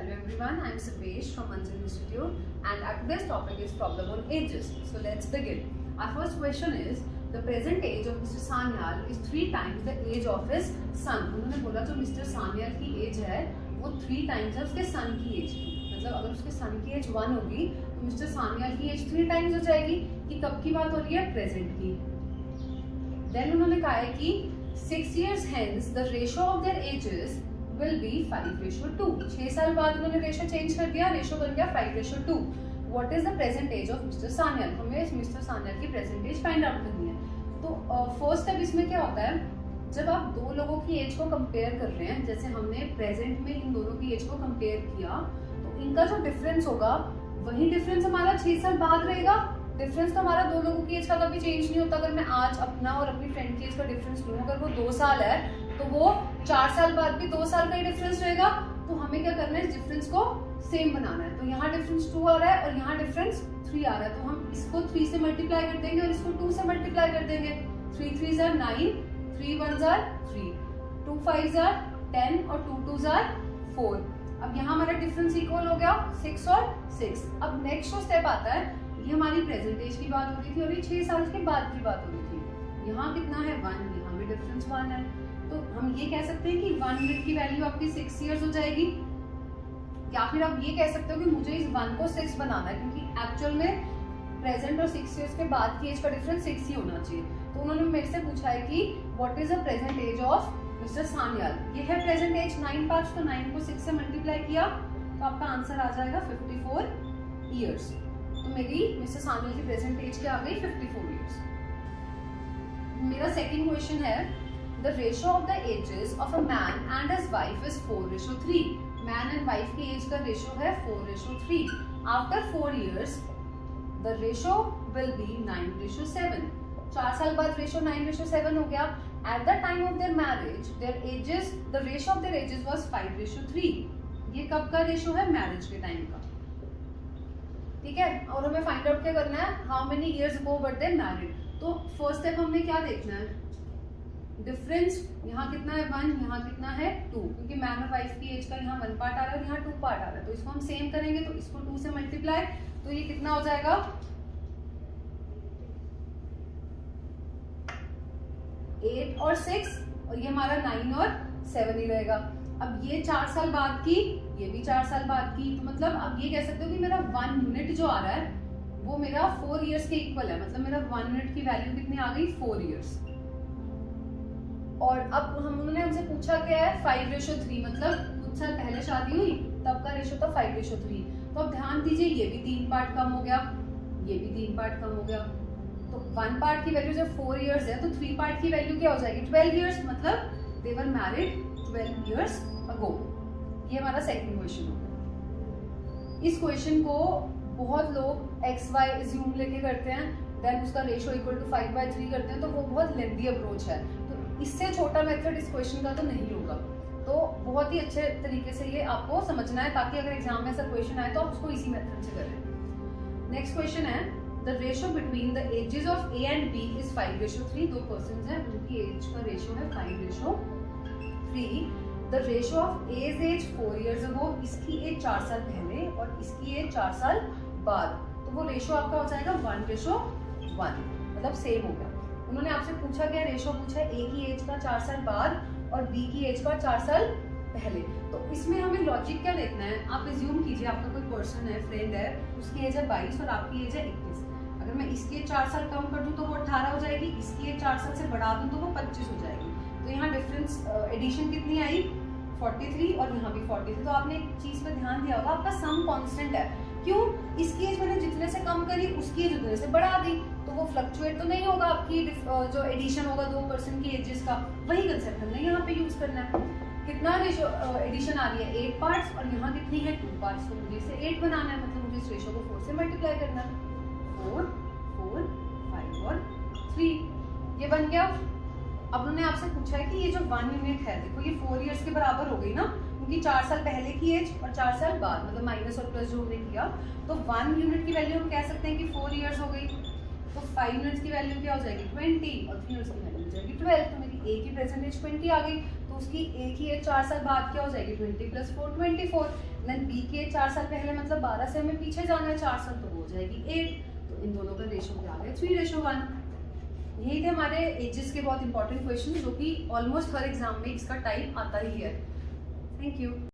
Hello everyone, I am Sabesh from Manzil Institute and our today's topic is problem on ages. So let's begin. Our first question is, the present age of Mr. Sanyal is 3 times the age of his son. उन्होंने बोला जो Mr. Sanyal की as है वो 3 times है उसके सन की as की. मतलब अगर उसके सन की एज 1 होगी तो Mr. Sanyal की एज 3 times हो जाएगी. कि कब की बात हो रही है? प्रेजेंट की. देन उन्होंने कहा है कि 6 years hence the ratio of their ages will be 5:2. 6 साल बाद उन्होंने रेशो चेंज कर दिया, रेशो बन गया 5:2. What is the present age of Mr. Sanyal? हमें इस Mr. Sanyal की present age फाइंड आउट करनी है. तो फर्स्ट स्टेप इसमें क्या होता है, जब आप दो लोगों की एज को कंपेयर कर रहे हैं, जैसे हमने प्रेजेंट में इन दोनों की एज को कंपेयर किया, तो इनका जो डिफरेंस होगा वही डिफरेंस हमारा 6 साल बाद रहेगा. डिफरेंस तो हमारा दो लोगों की एज का कभी चेंज नहीं होता. अगर मैं आज अपना और अपनी फ्रेंड की एज का डिफरेंस लूँ, अगर वो 2 साल है तो वो 4 साल बाद भी 2 साल का ही डिफरेंस रहेगा. तो हमें क्या करना है, इस डिफरेंस को सेम बनाना है. तो यहाँ डिफरेंस 2 आ रहा है और यहाँ डिफरेंस 3 आ रहा है, तो हम इसको 3 से मल्टीप्लाई कर देंगे और इसको 2 से मल्टीप्लाई कर देंगे. 3 3s are 9, 3 1s are 3, 2 5s are 10 और 2 2s are 4. अब यहाँ हमारा डिफरेंस इक्वल हो गया 6 और 6. अब नेक्स्ट जो स्टेप आता है, ये हमारी प्रेजेंट एज की बात हो रही थी और ये 6 साल के बाद की बात हो रही थी. यहाँ कितना है 1, यहाँ भी डिफरेंस 1 है. तो हम ये कह सकते हैं कि 1 मिनट की वैल्यू आपकी 6 years हो जाएगी. या फिर आप ये कह सकते हो कि मुझे इस 1 को 6 बनाना है, क्योंकि एक्चुअल में प्रेजेंट और 6 years के बाद की एज का डिफरेंस 6 ही होना चाहिए. तो उन्होंने मेरे से पूछा है कि what is the present age of mister Sanyal. ये है प्रेजेंट एज 9 पास, तो 9 को 6 से मल्टीप्लाई किया तो आपका आंसर आ जाएगा 54 years. तो मेरी मिस्टर सान्याल की प्रेजेंट एज क्या आ गई? 54 years. मेरा सेकंड क्वेश्चन है, the ratio of the ages of a man and his wife is 4:3. Man and wife की एज का रेशियो है 4:3. After 4 years, the ratio will be 9:7. 4 साल बाद रेशियो 9:7 हो गया. At the time of their marriage, their ages, the ratio of their ages was 5:3. ये कब का रेशियो है? मैरिज के टाइम का. ठीक है. और हमें फाइंड आउट क्या करना है, how many years ago were they married. तो फर्स्ट स्टेप हमने क्या देखना है, डिफरेंस यहाँ कितना है 1, यहाँ कितना है 2, क्योंकि मैन और वाइफ की एज का यहाँ 1 पार्ट आ रहा है और यहाँ 2 पार्ट आ रहा है. तो इसको हम सेम करेंगे, तो इसको 2 से मल्टीप्लाई, तो ये कितना हो जाएगा 8 और 6, और ये हमारा 9 और 7 ही रहेगा. अब ये 4 साल बाद की, ये भी 4 साल बाद की, तो मतलब अब ये कह सकते हो कि मेरा 1 यूनिट जो आ रहा है वो मेरा 4 years के इक्वल है. मतलब मेरा 1 यूनिट की वैल्यू कितनी आ गई? 4 years. और अब उन्होंने हमसे पूछा क्या है, 5:3. मतलब कुछ साल पहले शादी हुई तब का रेशो था 5:3. तो अब ध्यान दीजिए, ये भी 3 पार्ट कम हो गया, ये भी 3 पार्ट कम हो गया. तो 1 पार्ट की वैल्यू जब 4 years है तो 3 पार्ट की वैल्यू क्या हो जाएगी? 12 years. मतलब दे वर मैरिड 12 years अगो. ये हमारा सेकंड क्वेश्चन हो गया. इस क्वेश्चन को बहुत लोग XY एज्यूम लेके करते हैं, देन उसका रेशो इक्वल टू 5/3 करते हैं, तो वो बहुत लेंथी अप्रोच है. तो इससे छोटा मेथड इस क्वेश्चन का तो नहीं होगा. तो बहुत ही अच्छे तरीके से ये आपको समझना है, ताकि अगर एग्जाम में ऐसा क्वेश्चन आए तो आप उसको इसी मेथड से करें. नेक्स्ट क्वेश्चन है, the ratio between the ages of A and B is 5:3. 2 persons हैं, उनकी एज का रेशो है 5:3. The ratio of A's age 4 years ago, इसकी एज 4 साल पहले और इसकी एज 4 साल बाद, तो वो रेशो आपका हो जाएगा 1:1. मतलब सेम हो गया. उन्होंने आपसे पूछा क्या, रेशो पूछा है A की एज का 4 साल बाद और B की एज का 4 साल पहले. तो इसमें हमें लॉजिक क्या देखना है, आप एज्यूम कीजिए आपका कोई पर्सन है, फ्रेंड है, उसकी एज है 22 और आपकी एज है 21. अगर मैं इसकी एज 4 साल कम कर दूं तो वो 18 हो जाएगी, इसकी एज 4 साल से बढ़ा दूं तो वो 25 हो जाएगी. तो यहाँ डिफरेंस एडिशन कितनी आई? 43 और यहाँ भी 43. तो आपने एक चीज पे ध्यान दिया होगा, आपका सम कांस्टेंट है. क्यों? इसकी एज मैंने जितने से कम करी उसकी एज उतने से बढ़ा दी, तो वो फ्लक्चुएट तो नहीं होगा. आपकी जो एडिशन होगा 2 पर्सन की एजेस का, वही कंसेप्ट हमने यहाँ पे यूज करना है. कितना रेशो एडिशन आ रही है? 8 पार्ट्स और यहाँ कितनी है? 2 पार्ट्स. तो मुझे इसे 8 बनाना है, मतलब मुझे इस रेशो को 4 से मल्टीप्लाई करना है. 4 4 5 और 3, ये बन गया. अब उन्होंने आपसे पूछा है कि ये जो 1 यूनिट है, देखो ये 4 years के बराबर हो गई ना, क्योंकि 4 साल पहले की एज और 4 साल बाद, मतलब माइनस और प्लस जो हमने किया, तो 1 यूनिट की वैल्यू हम कह सकते हैं कि 4 years हो गई. तो 5 यूनिट्स की वैल्यू क्या हो जाएगी? 20 और 3 यूनिट्स की वैल्यू हो जाएगी 12. तो मेरी A की प्रेजेंट एज 20 आ गई, तो उसकी A की एज 4 साल बाद क्या हो जाएगी? 20 + 4 24. देन बी के 4 साल पहले मतलब 12 से हमें पीछे जाना है 4 साल, तो वो हो जाएगी 8। तो इन दोनों का रेशो क्या आ गया 3:1। यही थे हमारे एजेस के बहुत इंपॉर्टेंट क्वेश्चन जो कि ऑलमोस्ट हर एग्जाम में इसका टाइप आता ही है। Thank you.